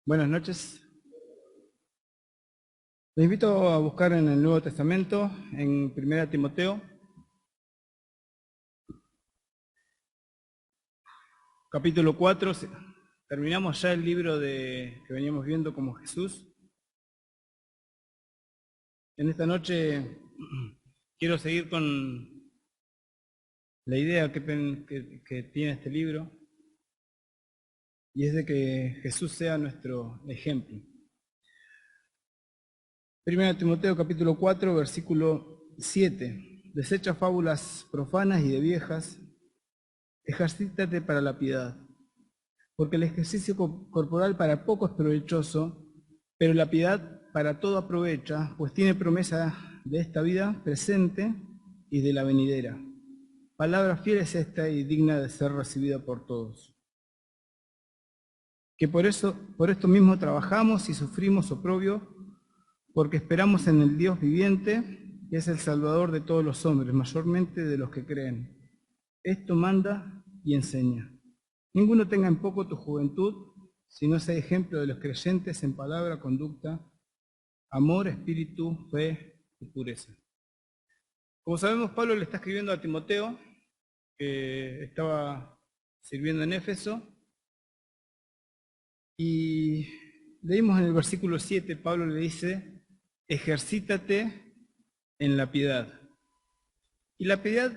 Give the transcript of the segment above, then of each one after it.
Buenas noches. Les invito a buscar en el Nuevo Testamento, en 1 Timoteo, capítulo 4. Terminamos ya el libro que veníamos viendo como Jesús. En esta noche quiero seguir con la idea que tiene este libro, y es de que Jesús sea nuestro ejemplo. 1 Timoteo capítulo 4, versículo 7. Desecha fábulas profanas y de viejas, ejercítate para la piedad, porque el ejercicio corporal para poco es provechoso, pero la piedad para todo aprovecha, pues tiene promesa de esta vida presente y de la venidera. Palabra fiel es esta y digna de ser recibida por todos. Que por esto mismo trabajamos y sufrimos oprobio, porque esperamos en el Dios viviente, que es el Salvador de todos los hombres, mayormente de los que creen. Esto manda y enseña. Ninguno tenga en poco tu juventud, sino sea ejemplo de los creyentes en palabra, conducta, amor, espíritu, fe y pureza. Como sabemos, Pablo le está escribiendo a Timoteo, que estaba sirviendo en Éfeso, y leímos en el versículo 7, Pablo le dice: ejercítate en la piedad. Y la piedad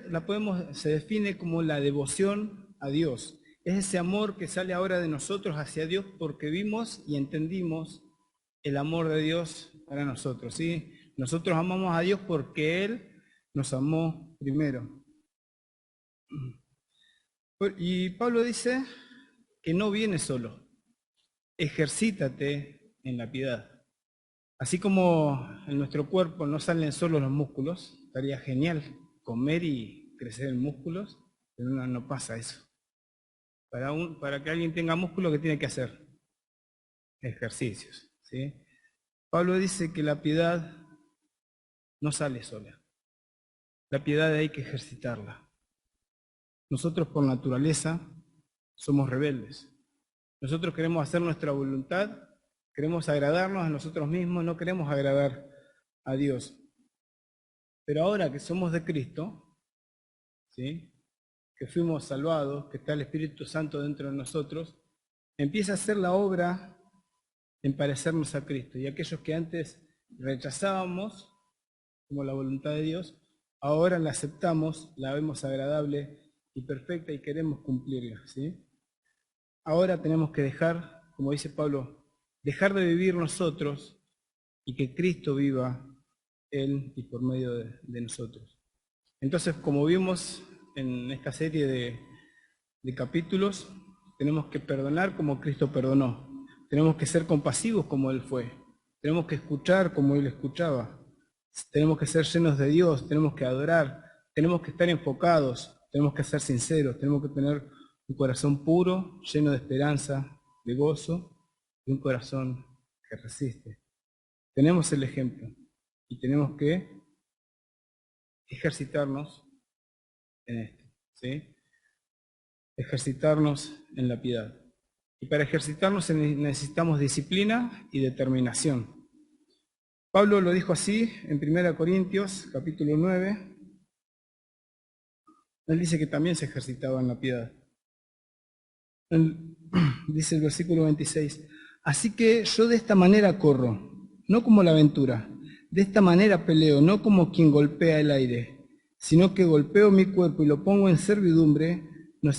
se define como la devoción a Dios. Es ese amor que sale ahora de nosotros hacia Dios porque vimos y entendimos el amor de Dios para nosotros, ¿sí? Nosotros amamos a Dios porque Él nos amó primero. Y Pablo dice que no viene solo. Ejercítate en la piedad. Así como en nuestro cuerpo no salen solo los músculos, estaría genial comer y crecer en músculos, pero no pasa eso. Para que alguien tenga músculo, ¿qué tiene que hacer? Ejercicios, ¿sí? Pablo dice que la piedad no sale sola. La piedad hay que ejercitarla. Nosotros por naturaleza somos rebeldes. Nosotros queremos hacer nuestra voluntad, queremos agradarnos a nosotros mismos, no queremos agradar a Dios. Pero ahora que somos de Cristo, ¿sí?, que fuimos salvados, que está el Espíritu Santo dentro de nosotros, empieza a hacer la obra en parecernos a Cristo. Y aquellos que antes rechazábamos como la voluntad de Dios, ahora la aceptamos, la vemos agradable y perfecta y queremos cumplirla, ¿sí? Ahora tenemos que dejar, como dice Pablo, dejar de vivir nosotros y que Cristo viva Él y por medio de nosotros. Entonces, como vimos en esta serie de capítulos, tenemos que perdonar como Cristo perdonó. Tenemos que ser compasivos como Él fue. Tenemos que escuchar como Él escuchaba. Tenemos que ser llenos de Dios, tenemos que adorar, tenemos que estar enfocados, tenemos que ser sinceros, tenemos que tener un corazón puro, lleno de esperanza, de gozo, y un corazón que resiste. Tenemos el ejemplo y tenemos que ejercitarnos en esto, ¿sí? Ejercitarnos en la piedad. Y para ejercitarnos necesitamos disciplina y determinación. Pablo lo dijo así en 1 Corintios, capítulo 9. Él dice que también se ejercitaba en la piedad. Dice el versículo 26, así que yo de esta manera corro, no como la aventura, de esta manera peleo, no como quien golpea el aire, sino que golpeo mi cuerpo y lo pongo en servidumbre, no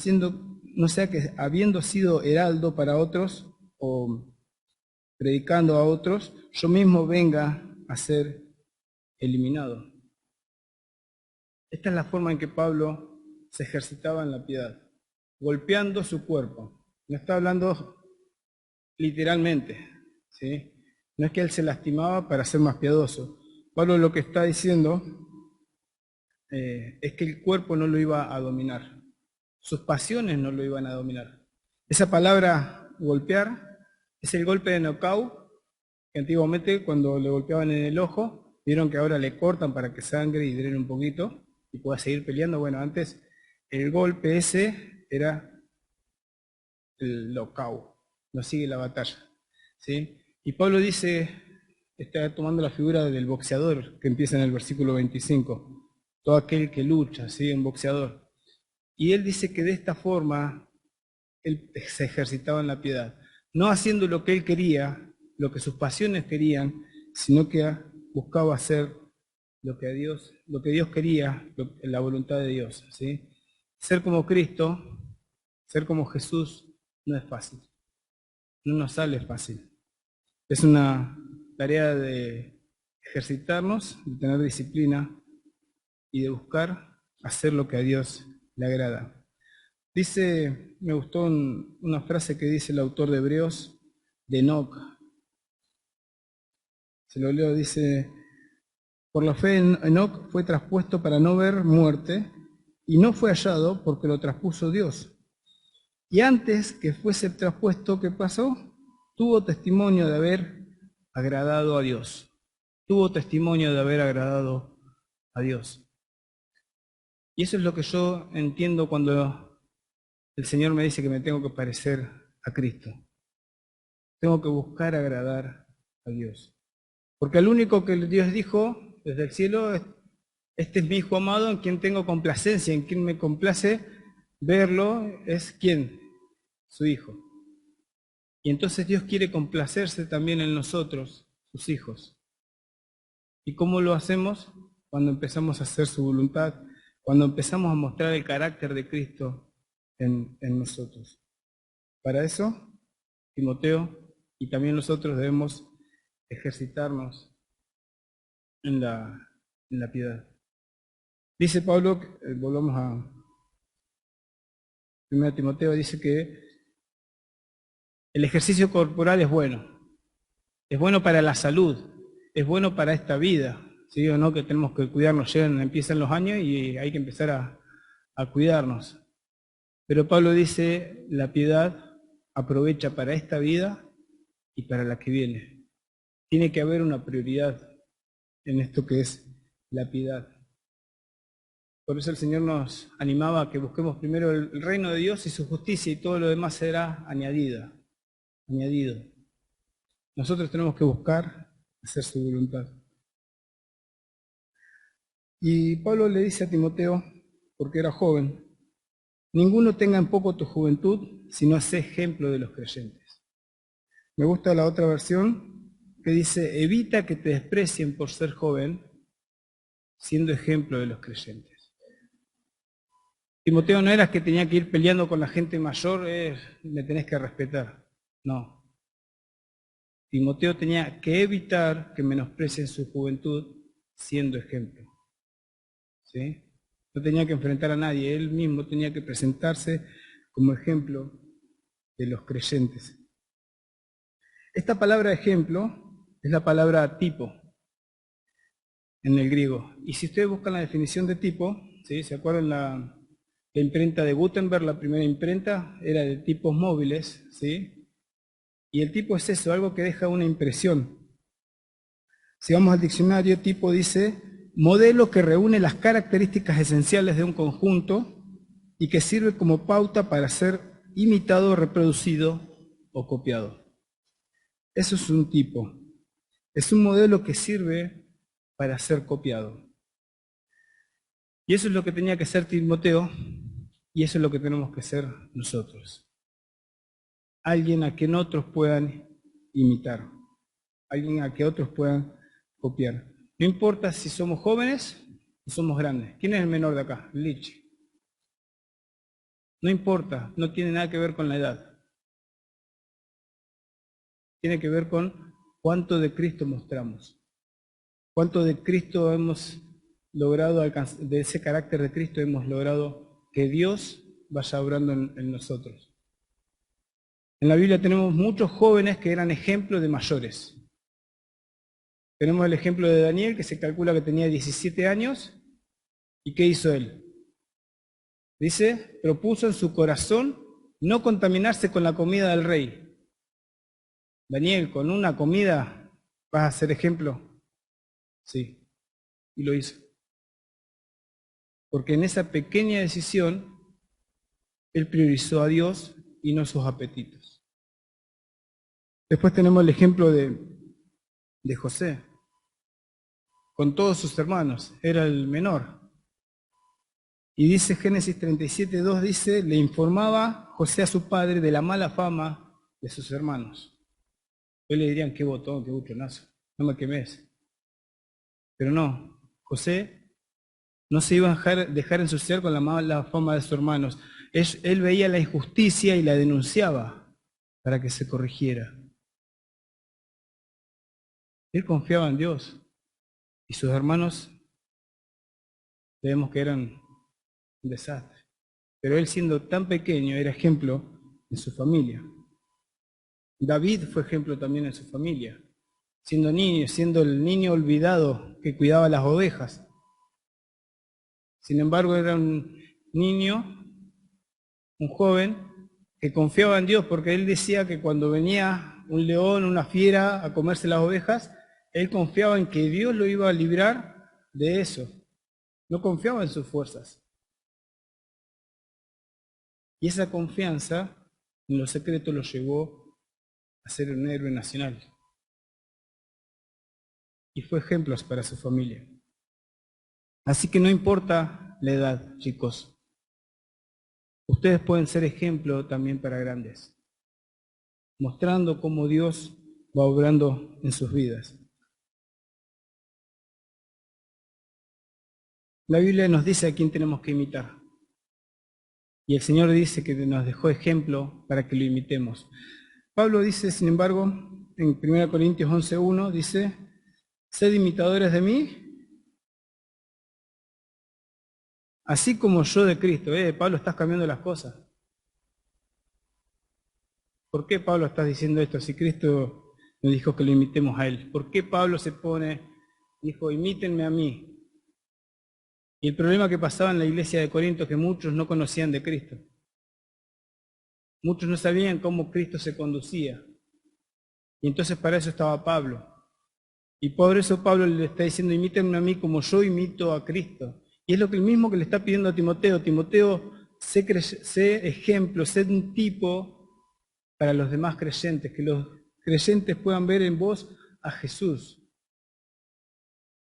sea que habiendo sido heraldo para otros o predicando a otros, yo mismo venga a ser eliminado. Esta es la forma en que Pablo se ejercitaba en la piedad, golpeando su cuerpo. No está hablando literalmente, ¿sí? No es que él se lastimaba para ser más piadoso. Pablo lo que está diciendo es que el cuerpo no lo iba a dominar. Sus pasiones no lo iban a dominar. Esa palabra golpear es el golpe de knockout, que antiguamente cuando le golpeaban en el ojo, vieron que ahora le cortan para que sangre y drene un poquito y pueda seguir peleando. Bueno, antes el golpe ese era el knockout, no sigue la batalla. ¿sí? Y Pablo dice, está tomando la figura del boxeador que empieza en el versículo 25, todo aquel que lucha, ¿sí? Un boxeador. Y él dice que de esta forma él se ejercitaba en la piedad, no haciendo lo que él quería, lo que sus pasiones querían, sino que buscaba hacer lo que Dios quería, la voluntad de Dios, ¿sí? Ser como Cristo, ser como Jesús, no es fácil, no nos sale fácil. Es una tarea de ejercitarnos, de tener disciplina y de buscar hacer lo que a Dios le agrada. Dice, me gustó una frase que dice el autor de Hebreos, de Enoc. Se lo leo, dice, por la fe Enoc fue traspuesto para no ver muerte, y no fue hallado porque lo traspuso Dios. Y antes que fuese traspuesto, ¿qué pasó? Tuvo testimonio de haber agradado a Dios. Tuvo testimonio de haber agradado a Dios. Y eso es lo que yo entiendo cuando el Señor me dice que me tengo que parecer a Cristo. Tengo que buscar agradar a Dios. Porque el único que Dios dijo desde el cielo, este es mi Hijo amado en quien tengo complacencia, en quien me complace verlo, es ¿quién? Su Hijo. Y entonces Dios quiere complacerse también en nosotros, sus hijos. ¿Y cómo lo hacemos? Cuando empezamos a hacer su voluntad, cuando empezamos a mostrar el carácter de Cristo en nosotros. Para eso, Timoteo y también nosotros debemos ejercitarnos en la piedad. Dice Pablo, volvamos a 1 Timoteo, dice que el ejercicio corporal es bueno para la salud, es bueno para esta vida, ¿sí o no? Que tenemos que cuidarnos, empiezan los años y hay que empezar a cuidarnos. Pero Pablo dice, la piedad aprovecha para esta vida y para la que viene. Tiene que haber una prioridad en esto que es la piedad. Por eso el Señor nos animaba a que busquemos primero el reino de Dios y su justicia, y todo lo demás será añadido. Nosotros tenemos que buscar hacer su voluntad. Y Pablo le dice a Timoteo, porque era joven, ninguno tenga en poco tu juventud, sino sé ejemplo de los creyentes. Me gusta la otra versión que dice, evita que te desprecien por ser joven, siendo ejemplo de los creyentes. Timoteo no era que tenía que ir peleando con la gente mayor, me tenés que respetar. No. Timoteo tenía que evitar que menosprecien su juventud siendo ejemplo. ¿Sí? No tenía que enfrentar a nadie, él mismo tenía que presentarse como ejemplo de los creyentes. Esta palabra ejemplo es la palabra tipo en el griego. Y si ustedes buscan la definición de tipo, ¿sí? ¿Se acuerdan la imprenta de Gutenberg? La primera imprenta era de tipos móviles, ¿sí? Y el tipo es eso, algo que deja una impresión. Si vamos al diccionario, tipo dice modelo que reúne las características esenciales de un conjunto y que sirve como pauta para ser imitado, reproducido o copiado. Eso es un tipo. Es un modelo que sirve para ser copiado. Y eso es lo que tenía que ser Timoteo, y eso es lo que tenemos que ser nosotros. Alguien a quien otros puedan imitar, alguien a que otros puedan copiar. No importa si somos jóvenes o somos grandes. ¿Quién es el menor de acá? Lich. No importa, no tiene nada que ver con la edad. Tiene que ver con cuánto de Cristo mostramos. Cuánto de Cristo hemos logrado alcanzar, de ese carácter de Cristo hemos logrado que Dios vaya obrando en nosotros. En la Biblia tenemos muchos jóvenes que eran ejemplos de mayores. Tenemos el ejemplo de Daniel, que se calcula que tenía 17 años. ¿Y qué hizo él? Dice, propuso en su corazón no contaminarse con la comida del rey. Daniel, con una comida vas a ser ejemplo. Sí, y lo hizo. Porque en esa pequeña decisión, él priorizó a Dios y no sus apetitos. Después tenemos el ejemplo de José, con todos sus hermanos, era el menor. Y dice Génesis 37:2, dice, le informaba José a su padre de la mala fama de sus hermanos. Hoy le dirían, qué botón, qué buchonazo, no me quemes. Pero no, José no se iba a dejar ensuciar con la mala fama de sus hermanos. Él veía la injusticia y la denunciaba para que se corrigiera. Él confiaba en Dios y sus hermanos vemos que eran un desastre. Pero él, siendo tan pequeño, era ejemplo en su familia. David fue ejemplo también en su familia, siendo niño, siendo el niño olvidado que cuidaba las ovejas. Sin embargo, era un niño, un joven, que confiaba en Dios, porque él decía que cuando venía un león, una fiera a comerse las ovejas, él confiaba en que Dios lo iba a librar de eso. No confiaba en sus fuerzas. Y esa confianza en lo secreto lo llevó a ser un héroe nacional. Y fue ejemplo para su familia. Así que no importa la edad, chicos. Ustedes pueden ser ejemplo también para grandes, mostrando cómo Dios va obrando en sus vidas. La Biblia nos dice a quién tenemos que imitar. Y el Señor dice que nos dejó ejemplo para que lo imitemos. Pablo dice, sin embargo, en 1 Corintios 11:1, dice, sed imitadores de mí, así como yo de Cristo. Pablo, estás cambiando las cosas. ¿Por qué Pablo estás diciendo esto si Cristo nos dijo que lo imitemos a Él? ¿Por qué Pablo dijo, imítenme a mí? Y el problema que pasaba en la iglesia de Corinto es que muchos no conocían de Cristo. Muchos no sabían cómo Cristo se conducía. Y entonces para eso estaba Pablo. Y por eso Pablo le está diciendo, imítenme a mí como yo imito a Cristo. Y es lo que el mismo que le está pidiendo a Timoteo. Timoteo, sé ejemplo, sé un tipo para los demás creyentes, que los creyentes puedan ver en vos a Jesús.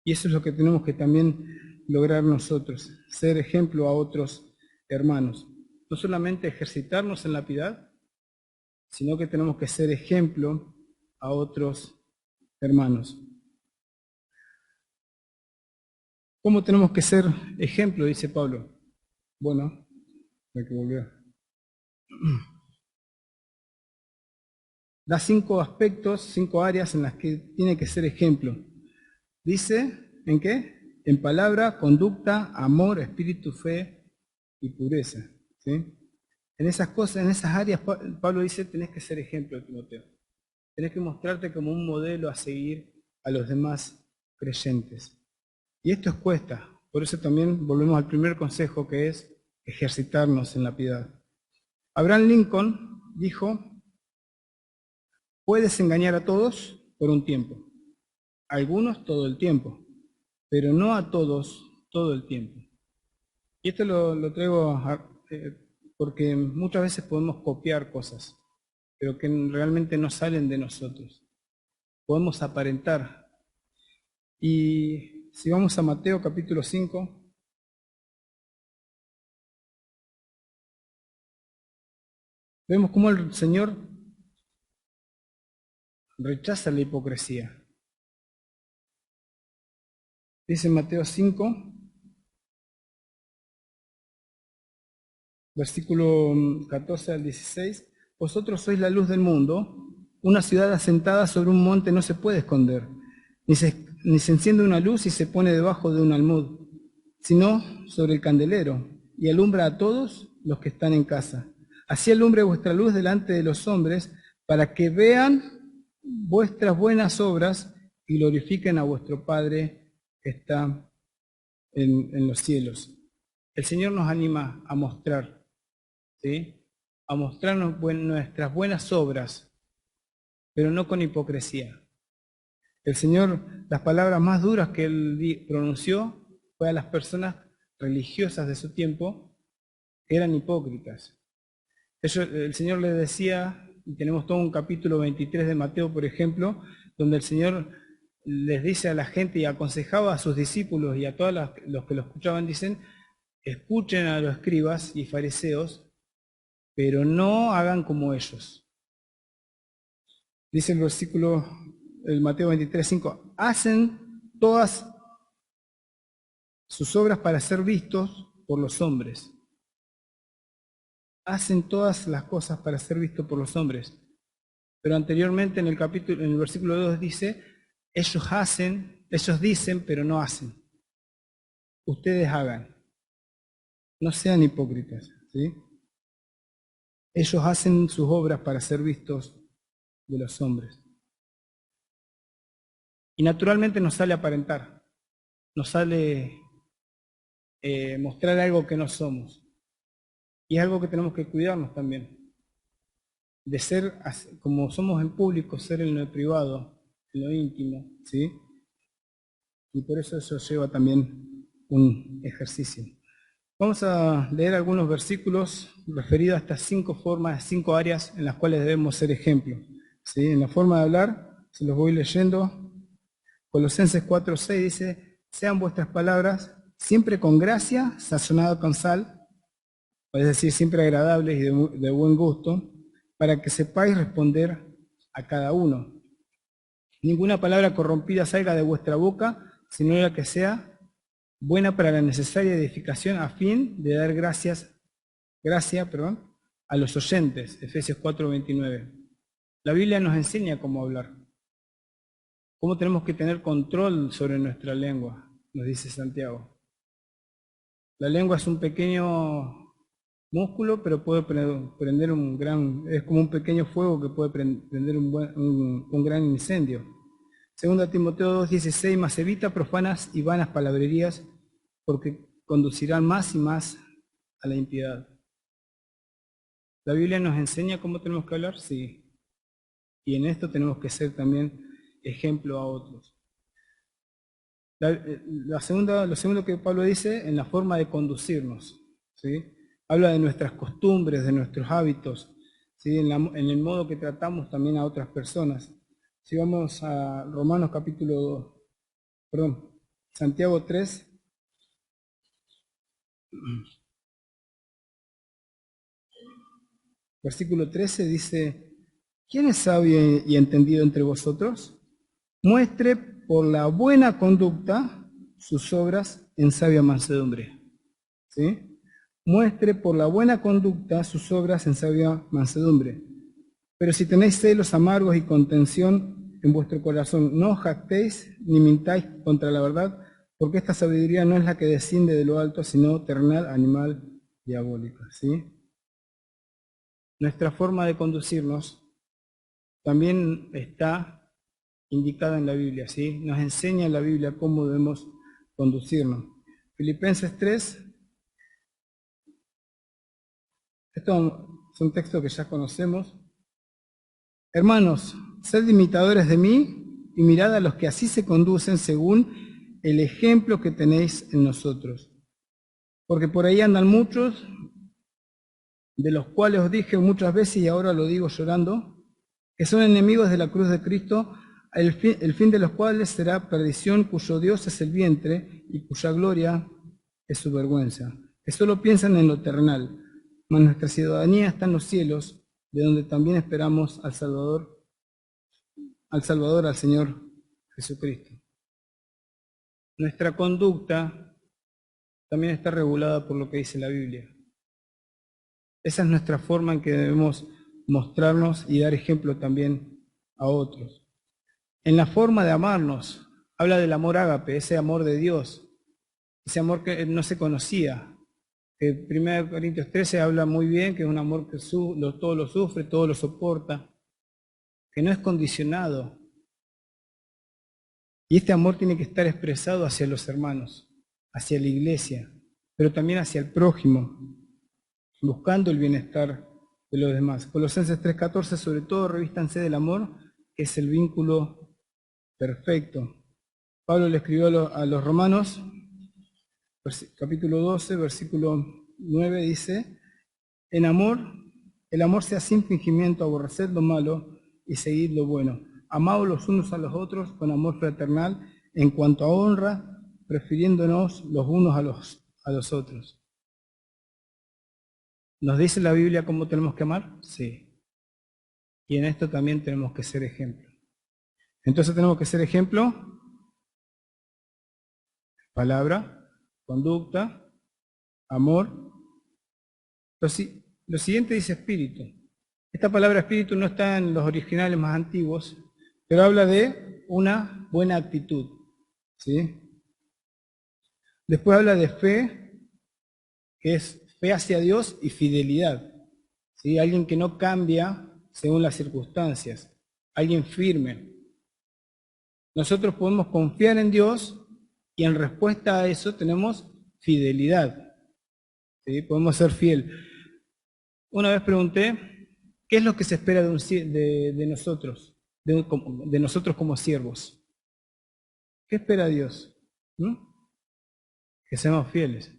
Y eso es lo que tenemos que también lograr nosotros, ser ejemplo a otros hermanos. No solamente ejercitarnos en la piedad, sino que tenemos que ser ejemplo a otros hermanos. ¿Cómo tenemos que ser ejemplo? Dice Pablo. Bueno, hay que volver. Da 5 aspectos, 5 áreas en las que tiene que ser ejemplo. Dice, ¿en qué? En palabra, conducta, amor, espíritu, fe y pureza. ¿Sí? En esas cosas, en esas áreas, Pablo dice, tenés que ser ejemplo, Timoteo. Tenés que mostrarte como un modelo a seguir a los demás creyentes. Y esto cuesta. Por eso también volvemos al primer consejo, que es ejercitarnos en la piedad. Abraham Lincoln dijo, puedes engañar a todos por un tiempo, a algunos todo el tiempo, pero no a todos todo el tiempo. Y esto lo traigo porque muchas veces podemos copiar cosas, pero que realmente no salen de nosotros. Podemos aparentar. Y si vamos a Mateo capítulo 5, vemos cómo el Señor rechaza la hipocresía. Dice Mateo 5, versículo 14 al 16, vosotros sois la luz del mundo, una ciudad asentada sobre un monte no se puede esconder, ni se enciende una luz y se pone debajo de un almud, sino sobre el candelero, y alumbra a todos los que están en casa. Así alumbre vuestra luz delante de los hombres, para que vean vuestras buenas obras y glorifiquen a vuestro Padre que está en los cielos. El Señor nos anima a mostrar, ¿sí? A mostrarnos nuestras buenas obras, pero no con hipocresía. El Señor, las palabras más duras que Él pronunció fue a las personas religiosas de su tiempo, que eran hipócritas. El Señor les decía, y tenemos todo un capítulo 23 de Mateo, por ejemplo, donde el Señor les dice a la gente y aconsejaba a sus discípulos y a todos los que lo escuchaban, dicen, escuchen a los escribas y fariseos, pero no hagan como ellos. Dice el versículo, el Mateo 23, 5, hacen todas sus obras para ser vistos por los hombres. Hacen todas las cosas para ser vistos por los hombres. Pero anteriormente en el versículo 2 dice, ellos dicen, pero no hacen. Ustedes hagan. No sean hipócritas, ¿sí? Ellos hacen sus obras para ser vistos de los hombres. Y naturalmente nos sale aparentar, nos sale mostrar algo que no somos. Y es algo que tenemos que cuidarnos también. De ser, como somos en público, ser en lo privado, en lo íntimo, ¿sí? Y por eso lleva también un ejercicio. Vamos a leer algunos versículos referidos a estas 5 formas, 5 áreas en las cuales debemos ser ejemplo, ¿sí? En la forma de hablar, se los voy leyendo. Colosenses 4:6 dice, sean vuestras palabras siempre con gracia, sazonadas con sal, es decir, siempre agradables y de buen gusto, para que sepáis responder a cada uno. Ninguna palabra corrompida salga de vuestra boca, sino la que sea buena para la necesaria edificación a fin de dar gracia a los oyentes. Efesios 4:29. La Biblia nos enseña cómo hablar, cómo tenemos que tener control sobre nuestra lengua, nos dice Santiago. La lengua es un pequeño músculo, pero puede prender es como un pequeño fuego que puede prender un gran incendio. 2 Timoteo 2:16, mas evita profanas y vanas palabrerías, porque conducirán más y más a la impiedad. ¿La Biblia nos enseña cómo tenemos que hablar? Sí. Y en esto tenemos que ser también ejemplo a otros. Lo segundo que Pablo dice, en la forma de conducirnos, ¿sí? Habla de nuestras costumbres, de nuestros hábitos, ¿sí? En el modo que tratamos también a otras personas. Si vamos a Santiago 3, versículo 13 dice, ¿quién es sabio y entendido entre vosotros? Muestre por la buena conducta sus obras en sabia mansedumbre. ¿Sí? Muestre por la buena conducta sus obras en sabia mansedumbre. Pero si tenéis celos amargos y contención en vuestro corazón, no os jactéis ni mintáis contra la verdad, porque esta sabiduría no es la que desciende de lo alto, sino terrenal, animal, diabólica. ¿Sí? Nuestra forma de conducirnos también está indicada en la Biblia, ¿sí? Nos enseña en la Biblia cómo debemos conducirnos. Filipenses 3, esto es un texto que ya conocemos. Hermanos, sed imitadores de mí y mirad a los que así se conducen según el ejemplo que tenéis en nosotros. Porque por ahí andan muchos, de los cuales os dije muchas veces y ahora lo digo llorando, que son enemigos de la cruz de Cristo, el fin de los cuales será perdición, cuyo Dios es el vientre y cuya gloria es su vergüenza, que solo piensan en lo terrenal, mas nuestra ciudadanía está en los cielos, de donde también esperamos al Salvador, al Señor Jesucristo. Nuestra conducta también está regulada por lo que dice la Biblia. Esa es nuestra forma en que debemos mostrarnos y dar ejemplo también a otros. En la forma de amarnos, habla del amor ágape, ese amor de Dios, ese amor que no se conocía. Que 1 Corintios 13 habla muy bien que es un amor que todo lo sufre, todo lo soporta, que no es condicionado. Y este amor tiene que estar expresado hacia los hermanos, hacia la iglesia, pero también hacia el prójimo, buscando el bienestar de los demás. Colosenses 3:14, sobre todo revístanse del amor, que es el vínculo perfecto. Pablo le escribió a los Romanos, capítulo 12, versículo 9, dice, en amor El amor sea sin fingimiento, aborreced lo malo y seguid lo bueno. Amaos los unos a los otros con amor fraternal, en cuanto a honra, prefiriéndonos los unos a los otros. ¿Nos dice la Biblia cómo tenemos que amar? Sí. Y en esto también tenemos que ser ejemplo. Entonces tenemos que ser ejemplo, palabra, conducta, amor. Lo siguiente dice espíritu. Esta palabra espíritu no está en los originales más antiguos, pero habla de una buena actitud, ¿sí? Después habla de fe, que es fe hacia Dios, y fidelidad, ¿sí? Alguien que no cambia según las circunstancias, alguien firme. Nosotros podemos confiar en Dios y en respuesta a eso tenemos fidelidad, ¿sí? Podemos ser fiel. Una vez pregunté, ¿qué es lo que se espera de nosotros, de nosotros como siervos? ¿Qué espera Dios? ¿Mm? Que seamos fieles.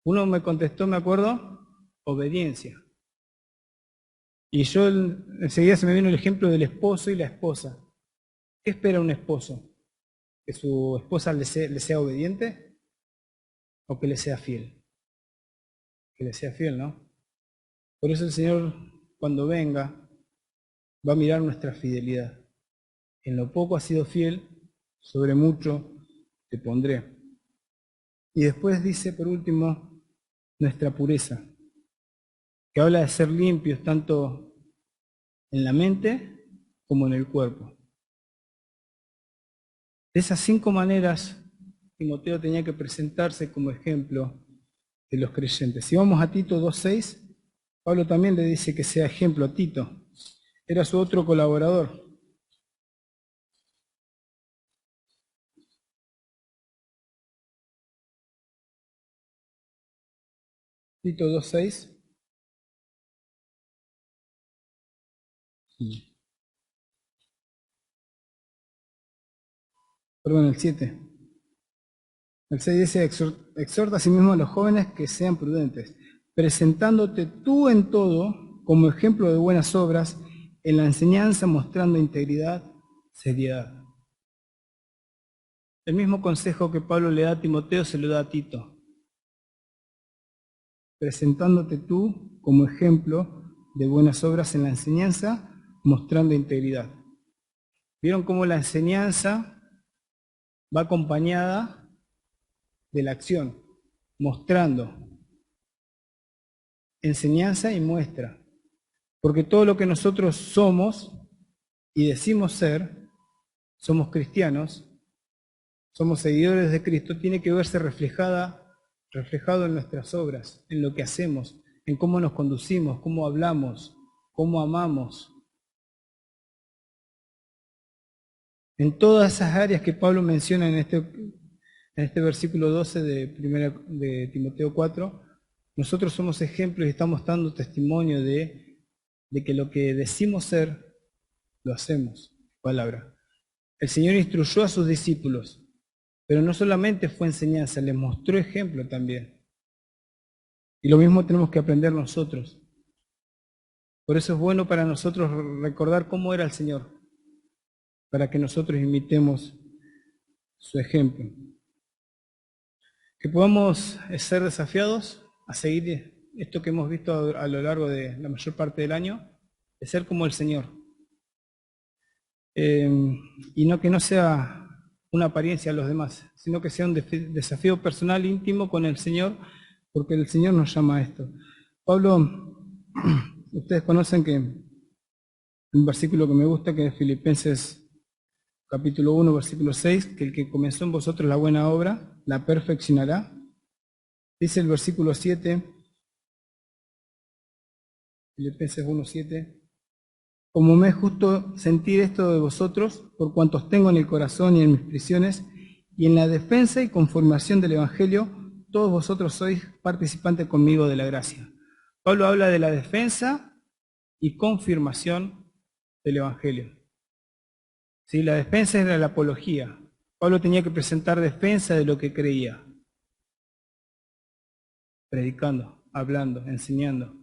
Uno me contestó, me acuerdo, obediencia. Y yo enseguida se me vino el ejemplo del esposo y la esposa. ¿Qué espera un esposo? ¿Que su esposa le sea obediente o que le sea fiel? Que le sea fiel, ¿no? Por eso el Señor, cuando venga, va a mirar nuestra fidelidad. En lo poco has sido fiel, sobre mucho te pondré. Y después dice, por último, nuestra pureza, que habla de ser limpios tanto en la mente como en el cuerpo. De esas 5 maneras, Timoteo tenía que presentarse como ejemplo de los creyentes. Si vamos a Tito 2:6, Pablo también le dice que sea ejemplo a Tito. Era su otro colaborador. Tito 2:6. Perdón, el 7. El 6 dice, exhorta a sí mismo a los jóvenes que sean prudentes, presentándote tú en todo como ejemplo de buenas obras, en la enseñanza mostrando integridad, seriedad. El mismo consejo que Pablo le da a Timoteo se lo da a Tito. Presentándote tú como ejemplo de buenas obras en la enseñanza, mostrando integridad. ¿Vieron cómo la enseñanza va acompañada de la acción? Mostrando. Enseñanza y muestra. Porque todo lo que nosotros somos y decimos ser, somos cristianos, somos seguidores de Cristo, tiene que verse reflejado en nuestras obras, en lo que hacemos, en cómo nos conducimos, cómo hablamos, cómo amamos. En todas esas áreas que Pablo menciona en este versículo 12 de Timoteo 4, nosotros somos ejemplos y estamos dando testimonio de que lo que decimos ser, lo hacemos. Palabra. El Señor instruyó a sus discípulos, pero no solamente fue enseñanza, les mostró ejemplo también. Y lo mismo tenemos que aprender nosotros. Por eso es bueno para nosotros recordar cómo era el Señor, para que nosotros imitemos su ejemplo. Que podamos ser desafiados a seguir esto que hemos visto a lo largo de la mayor parte del año, de ser como el Señor. Y no que no sea una apariencia a los demás, sino que sea un desafío personal íntimo con el Señor, porque el Señor nos llama a esto. Pablo, ustedes conocen que un versículo que me gusta, que es Filipenses capítulo 1, versículo 6, que el que comenzó en vosotros la buena obra, la perfeccionará. Dice el versículo 7, Filipenses 1, 7, como me es justo sentir esto de vosotros, por cuantos tengo en el corazón y en mis prisiones, y en la defensa y conformación del Evangelio, todos vosotros sois participantes conmigo de la gracia. Pablo habla de la defensa y confirmación del Evangelio. ¿Sí? La defensa era la apología. Pablo tenía que presentar defensa de lo que creía, predicando, hablando, enseñando.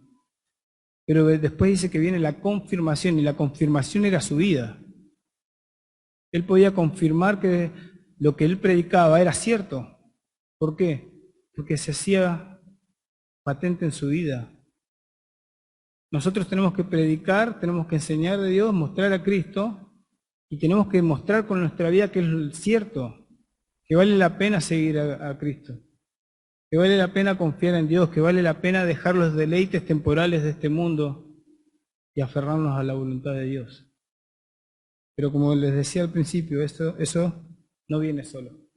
Pero después dice que viene la confirmación, y la confirmación era su vida. Él podía confirmar que lo que él predicaba era cierto. ¿Por qué? Porque se hacía patente en su vida. Nosotros tenemos que predicar, tenemos que enseñar de Dios, mostrar a Cristo, y tenemos que mostrar con nuestra vida que es cierto, que vale la pena seguir a Cristo, que vale la pena confiar en Dios, que vale la pena dejar los deleites temporales de este mundo y aferrarnos a la voluntad de Dios. Pero como les decía al principio, eso no viene solo,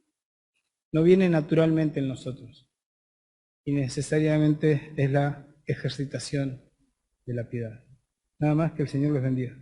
no viene naturalmente en nosotros, y necesariamente es la ejercitación de la piedad. Nada más, que el Señor les bendiga.